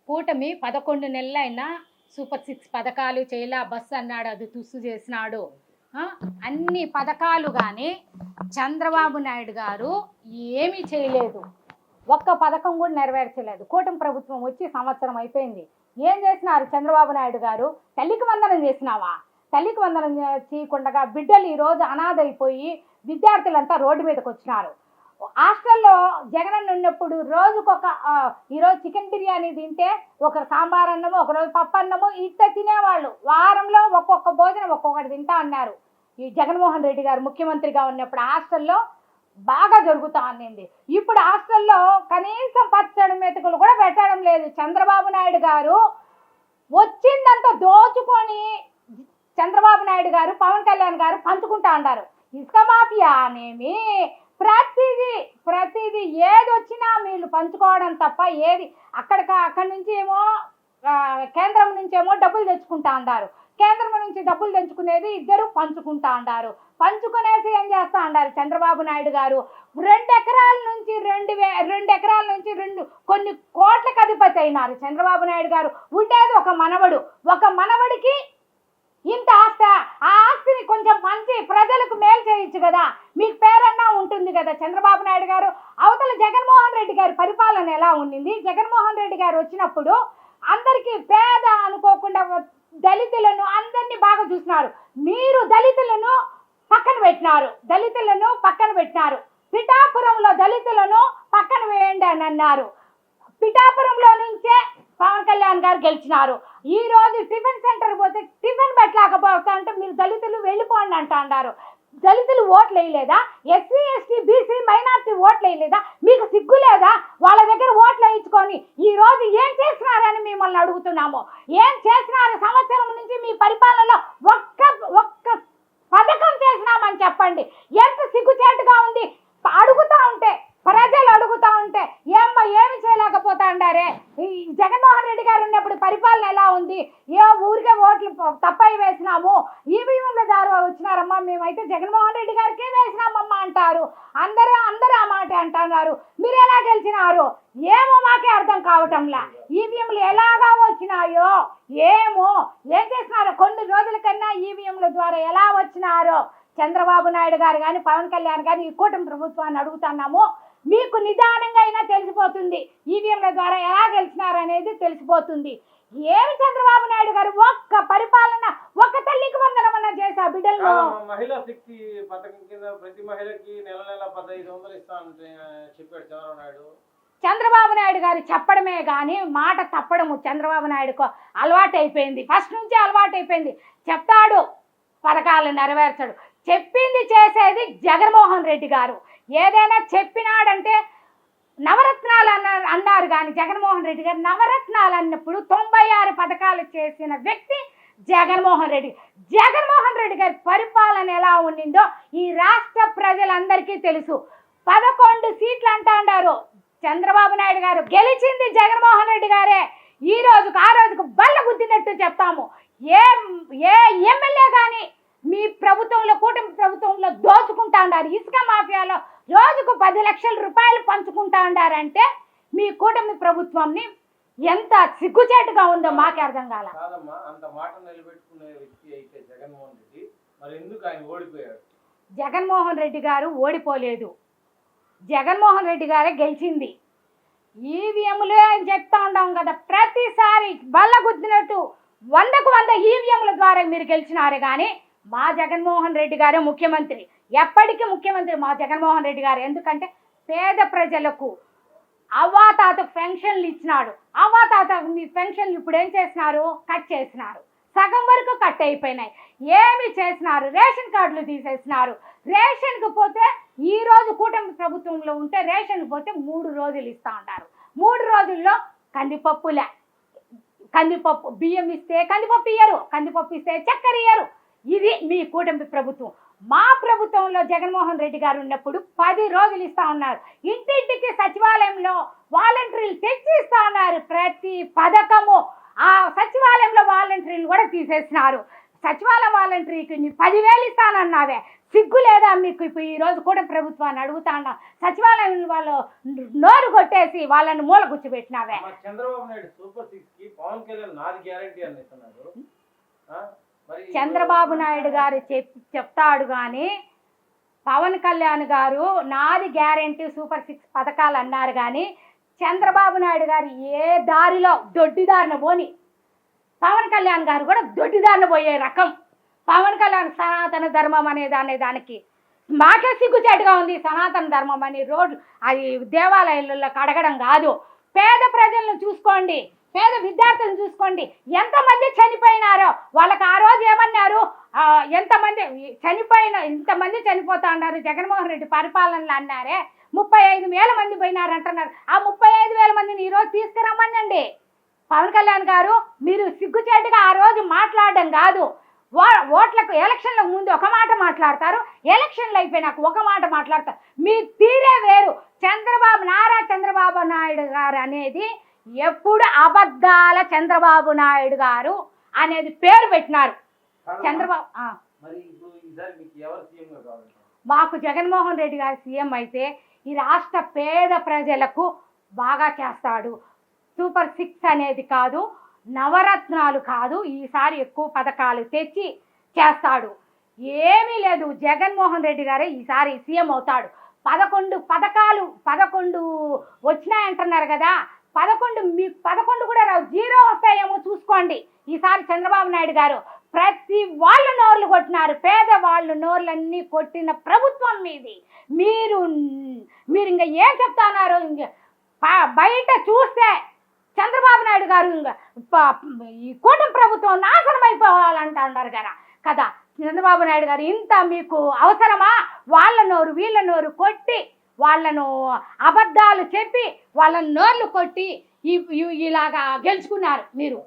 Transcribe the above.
కూటమి 11 నెలలైనా సూపర్ 6 పథకాలు చేయలా, బస్సు అన్నాడు అది తుస్సు చేసినాడు. అన్ని పథకాలు కానీ చంద్రబాబు నాయుడు గారు ఏమీ చేయలేదు. ఒక్క పథకం కూడా నెరవేర్చలేదు. కూటమి ప్రభుత్వం వచ్చి సంవత్సరం అయిపోయింది. ఏం చేసినారు చంద్రబాబు నాయుడు గారు? తల్లికి వందనం చేసినావా? తల్లికి వందనం చేయకుండా బిడ్డలు ఈరోజు అనాథైపోయి విద్యార్థులంతా రోడ్డు మీదకి వచ్చినారు. హాస్టల్లో జగనన్న ఉన్నప్పుడు రోజుకొక ఈరోజు చికెన్ బిర్యానీ తింటే ఒకరు సాంబార్ అన్నము, ఒకరోజు పప్పు అన్నము ఇట్లా తినేవాళ్ళు. వారంలో ఒక్కొక్క భోజనం ఒక్కొక్కటి తింటా అన్నారు. ఈ జగన్మోహన్ రెడ్డి గారు ముఖ్యమంత్రిగా ఉన్నప్పుడు హాస్టల్లో బాగా జరుగుతూ అనింది. ఇప్పుడు హాస్టల్లో కనీసం పచ్చడి మెతుకులు కూడా పెట్టడం లేదు. చంద్రబాబు నాయుడు గారు వచ్చిందంతా దోచుకొని చంద్రబాబు నాయుడు గారు, పవన్ కళ్యాణ్ గారు పంచుకుంటా అన్నారు. ఇసుక మాఫియా అనేమి ప్రతిదీ ఏది వచ్చినా వీళ్ళు పంచుకోవడం తప్ప ఏది అక్కడి నుంచి ఏమో కేంద్రం నుంచి ఏమో డబ్బులు తెచ్చుకుంటా అన్నారు. కేంద్రం నుంచి డబ్బులు తెచ్చుకునేది ఇద్దరు పంచుకుంటా అన్నారు. పంచుకునేసి ఏం చేస్తా అన్నారు చంద్రబాబు నాయుడు గారు? 2 ఎకరాల నుంచి 2 ఎకరాల నుంచి కొన్ని కోట్లకు అధిపతి అయినారు చంద్రబాబు నాయుడు గారు. ఉండేది ఒక మనవడికి ఇంత ఆస్తి. ఆ ఆస్తిని కొంచెం పంచి ప్రజలకు మేలు చేయొచ్చు కదా, మీకు పేరన్నా ఉంటుంది కదా. చంద్రబాబు నాయుడు గారు అవతల జగన్మోహన్ రెడ్డి గారి పరిపాలన ఎలా ఉండింది? జగన్మోహన్ రెడ్డి గారు వచ్చినప్పుడు అందరికీ పేద అనుకోకుండా దళితులను అందరినీ బాగా చూసినారు. మీరు దళితులను పక్కన పెట్టినారు. పిఠాపురంలో దళితులను పక్కన వేయండి అని అన్నారు. పిఠాపురంలో నుంచే పవన్ కళ్యాణ్ గారు గెలిచినారు. ఈ రోజు టిఫిన్ సెంటర్ పోతే టిఫిన్ పెట్టలేకపోతా అంటే మీరు దళితులు వెళ్ళిపోండి అంటారు. దళితులు ఓట్లు వేయలేదా? ఎస్సీ ఎస్టీ బీసీ మైనార్టీ ఓట్లు వేయలేదా? మీకు సిగ్గు లేదా? వాళ్ళ దగ్గర ఓట్లు వేయించుకొని ఈ రోజు ఏం చేస్తున్నారని మిమ్మల్ని అడుగుతున్నాము. ఏం చేసినారు? సంవత్సరం నుంచి మీ పరిపాలనలో ఒక్క పథకం చేసినామని చెప్పండి. ఎంత సిగ్గుచేటుగా ఉంది. ప్రజలు అడుగుతా ఉంటే ఏమి చేయలేకపోతా అంటారే. ఈ జగన్మోహన్ రెడ్డి గారు ఉన్నప్పుడు పరిపాలన ఎలా ఉంది? ఊరికే ఓట్లు తప్పై వేసినాము, ఈవీఎంల ద్వారా వచ్చినారమ్మా, మేమైతే జగన్మోహన్ రెడ్డి గారికే వేసినామమ్మా అంటారు. అందరూ ఆ మాట అంటున్నారు. మీరు ఎలా గెలిచినారు ఏమో మాకే అర్థం కావటంలా. ఈవీఎంలు ఎలాగా వచ్చినాయో ఏం చేసినారో కొన్ని రోజుల కన్నా ఈవీఎంల ద్వారా ఎలా వచ్చినారో చంద్రబాబు నాయుడు గారు కానీ పవన్ కళ్యాణ్ కానీ ఈ కూటమి ప్రభుత్వాన్ని అడుగుతున్నాము. మీకు నిదానంగా అయినా తెలిసిపోతుంది ఈవీఎంల ద్వారా ఎలా గెలిచినారు అనేది తెలిసిపోతుంది. ఏమి చంద్రబాబు నాయుడు గారు ఒక్క పరిపాలన ఒక్క తల్లికి వందనమన్నా చేసా బిడ్డలు. మహిళా శక్తి పథకం కింద ప్రతి మహిళకి నెల 1500 ఇస్తానంటే చెప్పాడు చంద్రబాబు నాయుడు. చంద్రబాబు నాయుడు గారు చెప్పడమే కానీ మాట తప్పడము చంద్రబాబు నాయుడుకు అలవాటు అయిపోయింది. ఫస్ట్ నుంచి అలవాటు అయిపోయింది. చెప్తాడు, పథకాలు నెరవేర్చడు. చెప్పింది చేసేది జగన్మోహన్ రెడ్డి గారు. ఏదైనా చెప్పినాడంటే నవరత్నాలు అన్నారు కానీ జగన్మోహన్ రెడ్డి గారు నవరత్నాలు అన్నప్పుడు 96 పథకాలు చేసిన వ్యక్తి జగన్మోహన్ రెడ్డి గారి పరిపాలన ఎలా ఉండిందో ఈ రాష్ట్ర ప్రజలందరికీ తెలుసు. 11 సీట్లు అంటారు చంద్రబాబు నాయుడు గారు. గెలిచింది జగన్మోహన్ రెడ్డి గారే. ఈ రోజుకు ఆ రోజుకు బల్ల గుద్దినట్టు చెప్తాము. ఏ ఎమ్మెల్యే కానీ మీ ప్రభుత్వంలో కూటమి ప్రభుత్వంలో దోచుకుంటా ఉన్నారు. ఇసుక మాఫియాలో రోజుకు 10 లక్షల రూపాయలు పంచుకుంటా ఉన్నారంటే మీ కూటమి ప్రభుత్వంని ఎంత సిగ్గుచేటుగా ఉందో మాకే అర్థం కాల. అంత మాట నిలబెట్టుకునే వ్యక్తి అయితే జగన్మోహన్ రెడ్డి, మరి ఎందుకు ఆయన ఓడిపోయాడు? జగన్మోహన్ రెడ్డి గారు ఓడిపోలేదు. జగన్మోహన్ రెడ్డి గారే గెలిచింది. ఈవీఎంలే అని చెప్తా ఉన్నాం కదా, ప్రతిసారి బల్ల గుద్దినట్టు 100కు 100 ఈవీఎంల ద్వారా మీరు గెలిచినారే కానీ మా జగన్మోహన్ రెడ్డి గారే ముఖ్యమంత్రి. ఎప్పటికీ ముఖ్యమంత్రి మా జగన్మోహన్ రెడ్డి గారు. ఎందుకంటే పేద ప్రజలకు అవ్వాతాత పెన్షన్లు ఇచ్చినాడు. అవ్వాతాత మీ పెన్షన్లు ఇప్పుడు ఏం చేసినారు? కట్ చేసినారు. సగం వరకు కట్ అయిపోయినాయి. ఏమి చేసినారు? రేషన్ కార్డులు తీసేసినారు. రేషన్కి పోతే ఈరోజు కూటమి ప్రభుత్వంలో ఉంటే రేషన్కి పోతే 3 రోజులు ఇస్తూ ఉంటారు. 3 రోజుల్లో కందిపప్పు బియ్యం ఇస్తే కందిపప్పు ఇయ్యరు, కందిపప్పు ఇస్తే చక్కెర ఇయ్యరు. ఇది మీ కూటమి ప్రభుత్వం. మా ప్రభుత్వంలో జగన్మోహన్ రెడ్డి గారు ఉన్నప్పుడు 10 రోజులు ఇస్తా ఉన్నారు. ఇంటింటికి సచివాలయంలో వాలంటీర్లు తెచ్చి ఇస్తా ఉన్నారు. ప్రతి పథకము ఆ సచివాలయంలో వాలంటీర్లు కూడా తీసేసినారు. సచివాలయ వాలంటీర్కి 10,000 ఇస్తానన్నావే, సిగ్గు లేదా మీకు? ఇప్పుడు ఈ రోజు కూడా ప్రభుత్వాన్ని అడుగుతాడా, సచివాలయం వాళ్ళు నోరు కొట్టేసి వాళ్ళని మూల కూర్చోబెట్టినావే. చంద్రబాబు నాయుడు సూపర్ 6 కి పవన్ కళ్యాణ్ 4 గ్యారెంటీ అని ఇస్తున్నారు. చంద్రబాబు నాయుడు గారు చెప్తాడు కానీ పవన్ కళ్యాణ్ గారు 4 గ్యారెంటీ సూపర్ 6 పథకాలు అన్నారు కానీ చంద్రబాబు నాయుడు గారు ఏ దారిలో దొడ్డిదారిన పోని, పవన్ కళ్యాణ్ గారు కూడా దొడ్డిదారిన పోయే రకం. పవన్ కళ్యాణ్ సనాతన ధర్మం అనే దానికి మాకే సిగ్గుచేటుగా ఉంది. సనాతన ధర్మం అని రోడ్లు అది దేవాలయాలలో కడగడం కాదు. పేద ప్రజలను చూసుకోండి, పేద విద్యార్థులను చూసుకోండి. ఎంతమంది చనిపోయినారో వాళ్ళకి ఆ రోజు ఏమన్నారు, ఎంతమంది ఇంతమంది చనిపోతా అన్నారు జగన్మోహన్ రెడ్డి పరిపాలనలో అన్నారే. 35,000 మంది పోయినారు అంటున్నారు. ఆ 35,000 మందిని ఈరోజు తీసుకురమ్మనండి. పవన్ కళ్యాణ్ గారు మీరు సిగ్గుచేటుగా ఆ రోజు మాట్లాడడం కాదు. ఓట్లకు ఎలక్షన్లకు ముందు ఒక మాట మాట్లాడతారు, ఎలక్షన్లు అయిపోయినాక ఒక మాట మాట్లాడతారు. మీ తీరే వేరు. నారా చంద్రబాబు నాయుడు గారు అనేది ఎప్పుడు అబద్ధాల చంద్రబాబు నాయుడు గారు అనేది పేరు పెట్టినారు. చంద్రబాబు మాకు జగన్మోహన్ రెడ్డి గారు సీఎం అయితే ఈ రాష్ట్ర పేద ప్రజలకు బాగా చేస్తాడు. సూపర్ 6 అనేది కాదు, నవరత్నాలు కాదు, ఈసారి ఎక్కువ పథకాలు తెచ్చి చేస్తాడు. ఏమీ లేదు, జగన్మోహన్ రెడ్డి గారే ఈసారి సీఎం అవుతాడు. 11 వచ్చినాయంటున్నారు కదా, 11 కూడా రావు, 0 వస్తాయేమో చూసుకోండి. ఈసారి చంద్రబాబు నాయుడు గారు ప్రతి వాళ్ళ నోర్లు కొట్టినారు. పేదవాళ్ళు నోర్లన్నీ కొట్టిన ప్రభుత్వం మీది. మీరు ఇంకా ఏం చెప్తున్నారు? బయట చూస్తే చంద్రబాబు నాయుడు గారు ఈ కూటమి ప్రభుత్వం నాశనం అయిపోవాలంటున్నారు కదా. చంద్రబాబు నాయుడు గారు ఇంత మీకు అవసరమా? వాళ్ళ నోరు వీళ్ళ నోరు కొట్టి, వాళ్ళను అబద్ధాలు చెప్పి వాళ్ళ నోర్లు కొట్టి ఇలాగా గెలుచుకున్నారు మీరు.